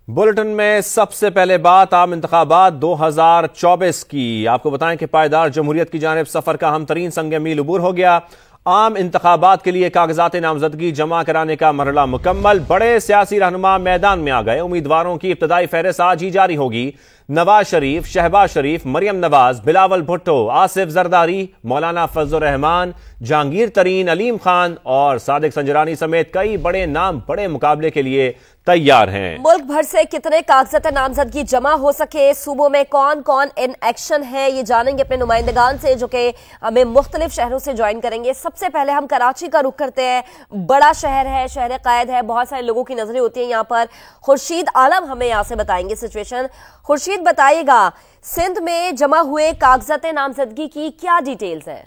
Bulletin में सबसे पहले बात आम इंतखाबात 2024 की। आपको बताएं कि पायदार जमहूरियत की जानिब सफर का हमतरीन संग मील अबूर हो गया। आम इंतखाबात के लिए कागजात नामजदगी जमा कराने का मरहला मुकम्मल। बड़े सियासी रहनुमा मैदान में आ गए। उम्मीदवारों की इब्तदाई फहरिस्त आज ही जारी होगी। नवाज शरीफ, शहबाज शरीफ, मरियम नवाज, बिलावल भुट्टो, आसिफ जरदारी, मौलाना फजलुर रहमान, जहांगीर तरीन, अलीम खान और सादिक संजरानी समेत कई बड़े नाम बड़े मुकाबले के लिए तैयार हैं। मुल्क भर से कितने कागजात नामजदगी जमा हो सके, सूबों में कौन कौन इन एक्शन है, ये जानेंगे अपने नुमाइंदगान से जो कि हमें मुख्तलिफ शहरों से ज्वाइन करेंगे। सबसे पहले हम कराची का रुख करते हैं। बड़ा शहर है, शहर कायद है, बहुत सारे लोगों की नजरें होती हैं यहाँ पर। खुर्शीद आलम हमें यहाँ से बताएंगे सिचुएशन। खुर्शीद, बताइएगा सिंध में जमा हुए कागजात नामजदगी की क्या डिटेल्स है?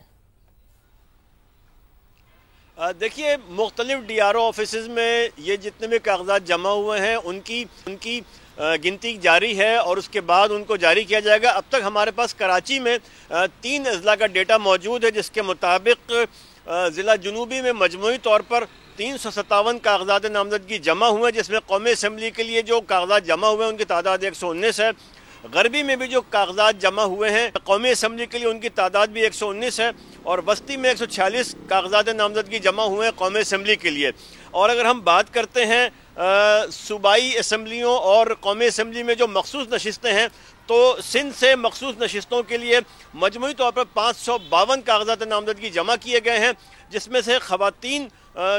देखिए, मुख्तलिफ DRO ऑफिस में ये जितने भी कागजात जमा हुए हैं उनकी गिनती जारी है और उसके बाद उनको जारी किया जाएगा। अब तक हमारे पास कराची में 3 अजला का डेटा मौजूद है, जिसके मुताबिक ज़िला जुनूबी में मजमूई तौर पर 357 कागजात नामजदगी जमा हुए हैं, जिसमें कौमी असम्बली के लिए जो कागजात जमा हुए हैं उनकी तादाद 119 है। गरबी में भी जो कागजात जमा हुए हैं कौमी असम्बली के लिए उनकी तादाद भी 119 है और वस्ती में 146 कागजात नामजदगी जमा हुए हैं कौमी असम्बली के लिए। और अगर हम बात करते हैं सूबाई असम्बलियों और कौमी असम्बली में जो मखसूस नशिस्तें हैं, तो सिंध से मखसूस नशिस्तों के लिए मजमूई तौर पर 552 कागजात नामजदगी जमा किए गए हैं, जिसमें से खवातीन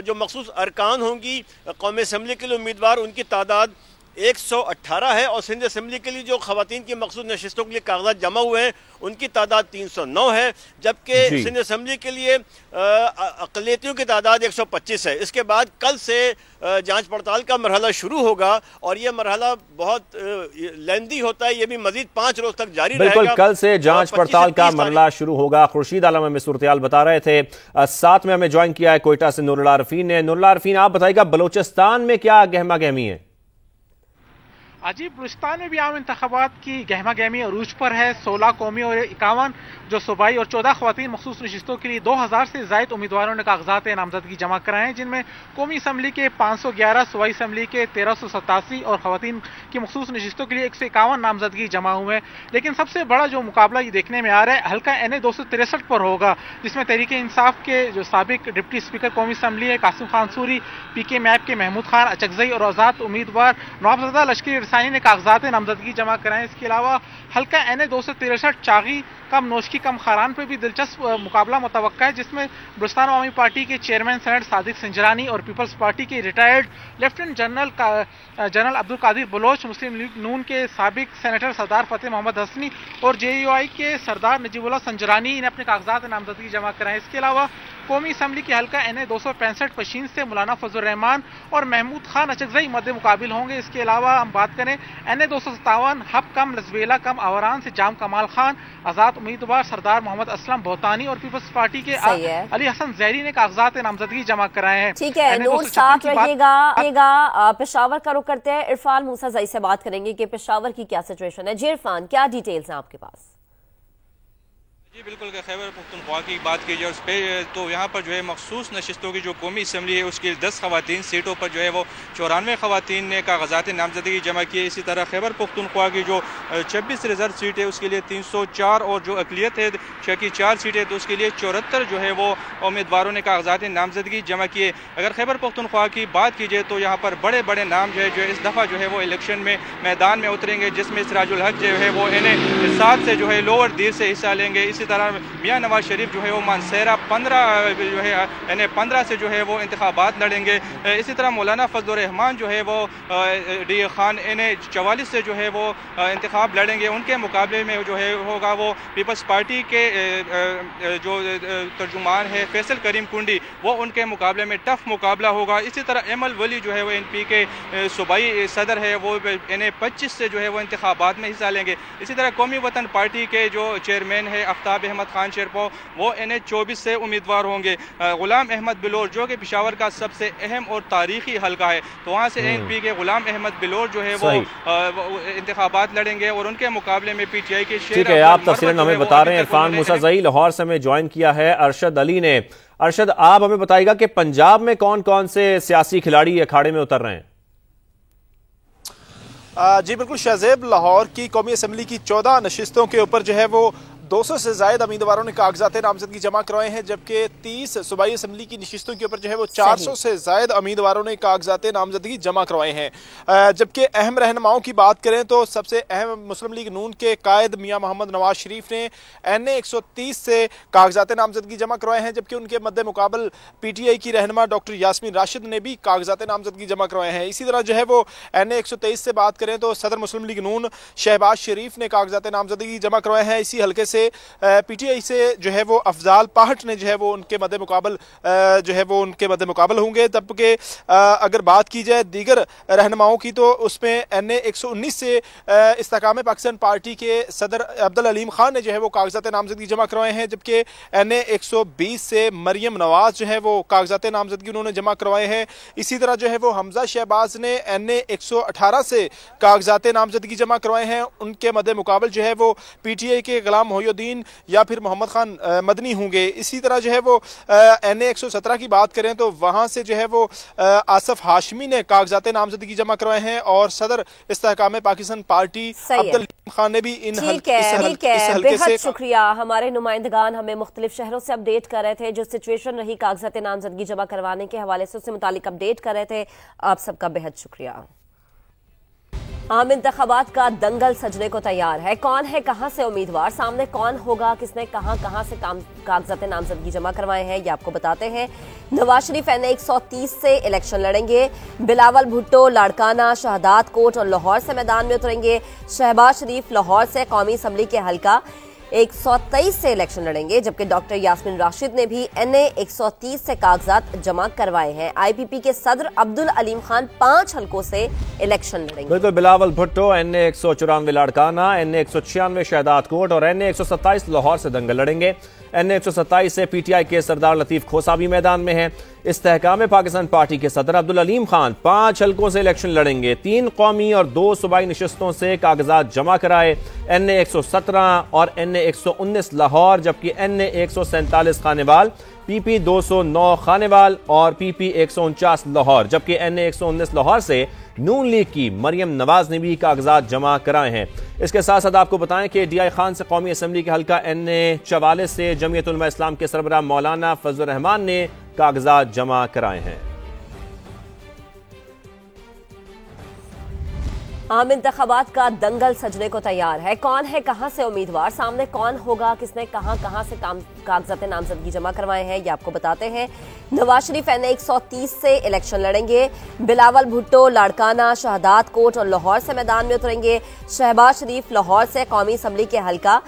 जो मखसूस अरकान होंगी कौमी असम्बली के लिए उम्मीदवार, उनकी तादाद 118 है और सिंध असम्बली के लिए जो खवातीन की मखसूस नशिस्तों के लिए कागजात जमा हुए हैं उनकी तादाद 309 है, जबकि सिंध असम्बली के लिए अक़लियतियों की तादाद 125 है। इसके बाद कल से जांच पड़ताल का मरहला शुरू होगा और ये मरहला बहुत लेंदी होता है, ये भी मजीद 5 रोज तक जारी रहेगा। बिल्कुल, कल से जांच पड़ताल का मरहला शुरू होगा। खुर्शीद आलम हमें सूरत-ए-हाल बता रहे थे। साथ में हमें ज्वाइन किया है कोयटा से नूरुल्लाह आरफीन ने। नूरुल्लाह आरफीन, आप बताइएगा बलोचिस्तान में क्या गहमा गहमी है? अजीब, बलूचिस्तान में भी आम इंतखाबात की गहमा गहमी अरूज पर है। 16 कौमी और 51 जो सूबाई और 14 खवातीन मखसूस नशिस्तों के लिए 2000 से ज़ायद उम्मीदवारों ने कागजात नामजदगी जमा कराए हैं, जिनमें कौमी असम्बली के 511, सूबाई असम्बली के 1387 और खवातीन की मखसूस नशिस्तों के लिए 151 नामजदगी जमा हुए हैं। लेकिन सबसे बड़ा जो मुकाबला ये देखने में आ रहा है हल्का NA 263 पर होगा, जिसमें तहरीक इंसाफ के जो साबिक डिप्टी स्पीकर कौमी असम्बली है कासिम खान सूरी, PK मैप के महमूद खान अचकजई और आज़ाद उम्मीदवार नवाबज़दा लश्करी रसानी ने कागजात नामजदगी जमा कराएं। इसके अलावा हल्का NA 263 चागी कम नोशकी कम खारान पर भी दिलचस्प मुकाबला मुतवक्का है, जिसमें बलूचिस्तान अवामी पार्टी के चेयरमैन सेनेट सादिक संजरानी और पीपल्स पार्टी के retired lieutenant general Abdul Qadir Baloch, Muslim League Noon के साबिक सेनेटर सरदार फतेह मोहम्मद हसनी और JUI के सरदार नजीबुल्लाह संजरानी ने अपने कागजात नामजदगी जमा कराएं। इसके अलावा कौमी असम्बली के हल्का NA 265 पशीन से मौलाना फजलुर रहमान और महमूद खान अचकजई मद्दे मुकाबिल होंगे। इसके अलावा हम बात करें NA 257 हब कम लजवेला कम आवारान से जाम कमाल खान, आजाद उम्मीदवार सरदार मोहम्मद असलम बोहतानी और पीपल्स पार्टी के अली हसन जहरी ने कागजात नामजदगी जमा कराए हैं। ठीक है, नोट साफ रखिएगा। पेशावर का रुख करते हैं। इरफान मूसा जई से बात करेंगे कि पेशावर की क्या सिचुएशन है। जी इरफान, क्या डिटेल्स हैं आपके पास? जी बिल्कुल, खैबर पख्तूनख्वा की बात की जाए उस पर तो यहाँ पर जो है मखसूस नशिस्तों की जो कौमी असम्बली है उसकी 10 खवातीन सीटों पर जो है वो 94 खवातीन ने कागजात नामजदगी जमा की है। इसी तरह खैबर पख्तूनख्वा की जो 26 रिजर्व सीट है उसके लिए 304 और जो अकलियत है 6 की 4 सीटें तो उसके लिए 74 जो है वो उम्मीदवारों ने कागजात नामजदगी जमा किए। अगर खैबर पख्तूनख्वा की बात की जाए तो यहाँ पर बड़े बड़े नाम जो है इस दफ़ा जो है वो इलेक्शन में मैदान में उतरेंगे, जिसमें सिराजुल हक जो है वो NA 7 से जो है लोअर दीर से हिस्सा लेंगे। इसी तरह मियां नवाज शरीफ जो है वो मानसेरा 15 जो है NA 15 से जो है वो इंतखाबात लड़ेंगे। इसी तरह मौलाना फजलुर रहमान जो है वो DA खान NA 44 से जो है वो इंतखाब लड़ेंगे। उनके मुकाबले में जो है होगा वो पीपल्स पार्टी के जो तर्जुमान है फैसल करीम कुंडी, वो उनके मुकाबले में टफ मुकाबला होगा। इसी तरह एमल वली जो है वो NP के सूबाई सदर है वो NA 25 से जो है वो इंतखाबात में हिस्सा लेंगे। इसी तरह कौमी वतन पार्टी के जो चेयरमैन है आफ्ताब अहमद खान शेरपो, वो NA 24 से उम्मीदवार होंगे। गुलाम अहमद बिलोर जो कि पेशावर का सबसे अहम और तारीखी हल्का है, तो वहाँ से ANP के गुलाम अहमद बिलोर जो है वो इंतखाबात लड़ेंगे और उनके मुकाबले में PTI के ठीक है, आप तफसीलन हमें बता रहे हैं। इरफान मूसा जई लाहौर से हमें ज्वाइन किया है अरशद अली ने। अरशद, आप हमें बताइएगा कि पंजाब में कौन कौन से सियासी खिलाड़ी अखाड़े में उतर रहे हैं? जी बिल्कुल शाहजेब, लाहौर की कौमी असम्बली की 14 नशिस्तों के ऊपर जो है वो 200 से ज़ायद उम्मीदवारों ने कागजात नामजदगी जमा करवाए हैं, जबकि 30 सूबाई असम्बली की नशिस्तों के ऊपर जो है वो 400 से ज़ायद उम्मीदवारों ने कागजात नामजदगी जमा करवाए हैं। जबकि अहम रहनुमाओं की बात करें तो सबसे अहम मुस्लिम लीग नून के कायद मियाँ मोहम्मद नवाज शरीफ ने NA 130 से कागजात नामजदगी जमा करवाए हैं, जबकि उनके मद्दे मुकाबल PTI की रहनुमा डॉक्टर यास्मीन राशिद ने भी कागजात नामजदगी जमा करवाए हैं। इसी तरह जो है वो NA 123 से बात करें तो सदर मुस्लिम लीग नून शहबाज शरीफ ने कागजात नामजदगी जमा करवाए हैं। इसी हल्के से PTI से जो है वो अफजाल पाहट ने जो है वो उनके मद्दे मुकाबल होंगे। जबकि अगर बात की जाए दीगर रहनुमाओं की तो उसमें NA 119 से इस्तेकाम पाकिस्तान पार्टी के सदर अब्दुल अलीम खान ने जो है वो कागजात नामजदगी जमा करवाए हैं, जबकि NA 120 से मरियम नवाज जो है वो कागजात नामजदगी उन्होंने जमा करवाए हैं। इसी तरह जो है वो हमजा शहबाज ने NA 118 से कागजात नामजदगी जमा करवाए हैं। उनके मद्दे मुकाबल जो है वो PTI के गुलाम मोहिउद्दीन या फिर मोहम्मद खान मदनी होंगे। इसी तरह जो है वो NA 117 की बात करें तो वहां से जो है वो आसफ हाशमी ने कागजात नामजदगी जमा करवाए हैं और सदर इस्तेकाम पाकिस्तान पार्टी अब्दुल खान ने भी इन हल्के से। शुक्रिया। हमारे नुमाइंदगान हमें मुख्तलिफ शहरों से अपडेट कर रहे थे, जो सिचुएशन रही कागजात नामजदगी जमा करवाने के हवाले से उससे मुतालिक अपडेट कर रहे थे। आप सबका बेहद शुक्रिया। आम इंतखाबात का दंगल सजने को तैयार है। कौन है कहां से उम्मीदवार, सामने कौन होगा, किसने कहां से कागजात नामजदगी जमा करवाए हैं, ये आपको बताते हैं। नवाज शरीफ NA 130 से इलेक्शन लड़ेंगे। बिलावल भुट्टो लाड़काना, शहदाद कोट और लाहौर से मैदान में उतरेंगे। शहबाज शरीफ लाहौर से कौमी असम्बली के हल्का 123 से इलेक्शन लड़ेंगे, जबकि डॉक्टर यास्मीन राशिद ने भी NA 130 से कागजात जमा करवाए हैं। IPP के सदर अब्दुल अलीम खान 5 हल्कों से इलेक्शन लड़ेंगे। बिल्कुल, बिलावल भुट्टो NA 194 लाड़काना, NA 196 शहदाद कोट और NA 127 लाहौर से दंगल लड़ेंगे। NA 127 से PTI के सरदार लतीफ खोसा भी मैदान में है। इस्तेहकाम पाकिस्तान पार्टी के सदर अब्दुल अलीम खान 5 हल्कों से इलेक्शन लड़ेंगे। 3 कौमी और 2 सूबाई नशिस्तों से कागजात जमा कराए। NA 117 और NA 119 लाहौर, जबकि NA 147 खानेवाल, PP 209 खानेवाल और PP 149 लाहौर, जबकि NA 119 लाहौर से नून लीग की मरियम नवाज ने भी कागजात जमा कराए हैं। इसके साथ साथ आपको बताएं कि DI खान से कौमी असम्बली के हल्का NA 44 से जमीयत उलमा इस्लाम के सरबराह मौलाना फजल रहमान ने कागजात जमा कराए हैं। आम इंतखाबात का दंगल सजने को तैयार है। कौन है कहां से उम्मीदवार, सामने कौन होगा, किसने कहां से कागजात नामजदगी जमा करवाए हैं, ये आपको बताते हैं। नवाज शरीफ NA 130 से इलेक्शन लड़ेंगे। बिलावल भुट्टो लाड़काना, शहदाद कोट और लाहौर से मैदान में उतरेंगे। शहबाज शरीफ लाहौर से कौमी असम्बली के हल्का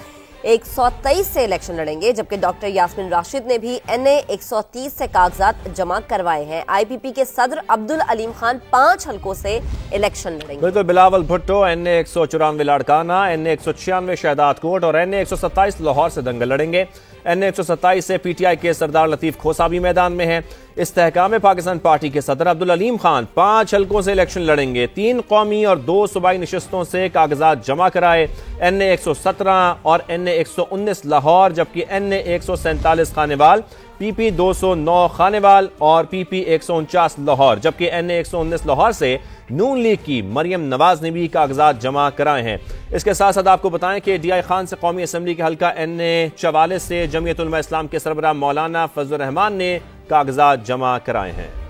123 से इलेक्शन लड़ेंगे, जबकि डॉक्टर यास्मीन राशिद ने भी NA 130 से कागजात जमा करवाए हैं। IPP के सदर अब्दुल अलीम खान 5 हल्कों से इलेक्शन लड़ेंगे। बिल्कुल, बिलावल भुट्टो NA 194 लाड़काना, NA 196 शहदाद कोट और NA 127 लाहौर से दंगल लड़ेंगे। NA 127 से PTI के सरदार लतीफ खोसा भी मैदान में है। इस्तेहकाम पाकिस्तान पार्टी के सदर अब्दुल अलीम खान 5 हल्कों से इलेक्शन लड़ेंगे। 3 कौमी और 2 सूबाई नशिस्तों से कागजात जमा कराए। NA 117 और NA 119 लाहौर, जबकि NA 147 खानेवाल, PP 209 खानेवाल और PP 149 लाहौर, जबकि NA 119 लाहौर से नून लीग की मरियम नवाज ने भी कागजात जमा कराए हैं। इसके साथ साथ आपको बताएं कि DI खान से कौमी असम्बली के हल्का NA 44 से जमीयत उलमा इस्लाम के सरबराह मौलाना फजल रहमान ने कागजात जमा कराए हैं।